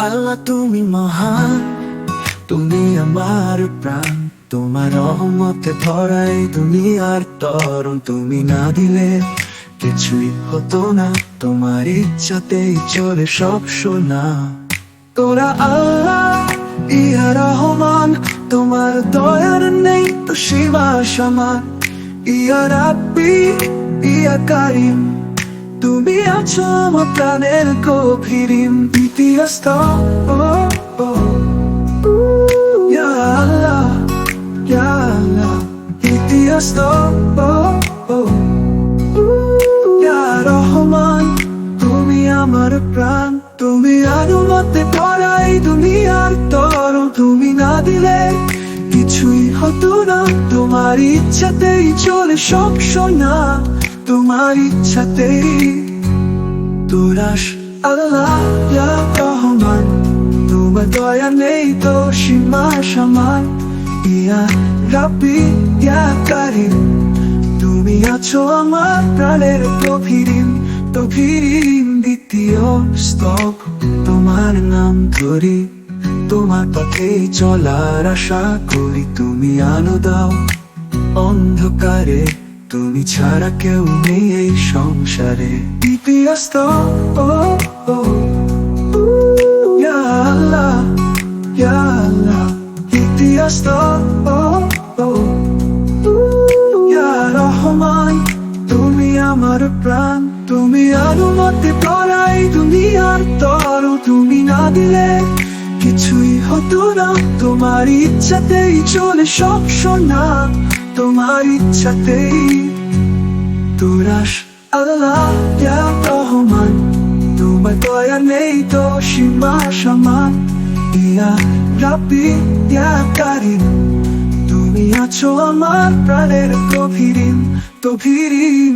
আল্লাহ তুমি মহান, তুমি আমার প্রাণ। তোমার রহমতে ভরা এই দুনিয়ার তরণ। তুমি না দিলে কিছুই হতো না, তোমার ইচ্ছাতেই চলে সব শোনা। তোরা আল্লাহ ইয়া রহমান, তোমার দয়ার নেই তো সীমা সমান। ইয়া রাব্বি ইয়া কারিম, তুমি আছো আমার প্রাণের গভীরিম। ইতিহাস ইয়া আল্লাহ ইয়া আল্লাহ, ইতিহাস ইয়া রহমান, তুমি আমার প্রাণ। তুমি আনুমতে ভরা এই দুনিয়ার তরণ। তুমি না দিলে কিছুই হতো না, তোমার ইচ্ছাতেই চলে সব শোনা। তোমার ইচ্ছাতেই তুরাস আল্লাহ ইয়া রহমান, তোমার দয়া নেই তো সীমা সমান। ইয়া রাব্বি ইয়া কারিম, তুমি আছো আমার প্রাণের গভীরিম গভীরিম। দ্বিতীয় স্তব তোমার নাম ধরি, তোমার পথেই চলার আশা করি। তুমি আলো দাও অন্ধকারে, তুমি ছাড়া কেউ নেই এই সংসারে। ইতিহাস ইয়া আল্লাহ ইয়া আল্লাহ, ইতিহাস ইয়া রহমান, তুমি আমার প্রাণ। তুমি আনুমতে ভরা এই দুনিয়ার তরণ। তুমি না দিলে কিছুই হতো না, তোমার ইচ্ছাতেই চলে সব শোনা। তোমার ইচ্ছাতেই তুরাস আল্লাহ ইয়া রহমান, তোমার দয়া নেই তো সীমা সমান। ইয়া রাব্বি ইয়া কারিম, তুমি আছো আমার প্রাণের গভীরিম গভীরিম।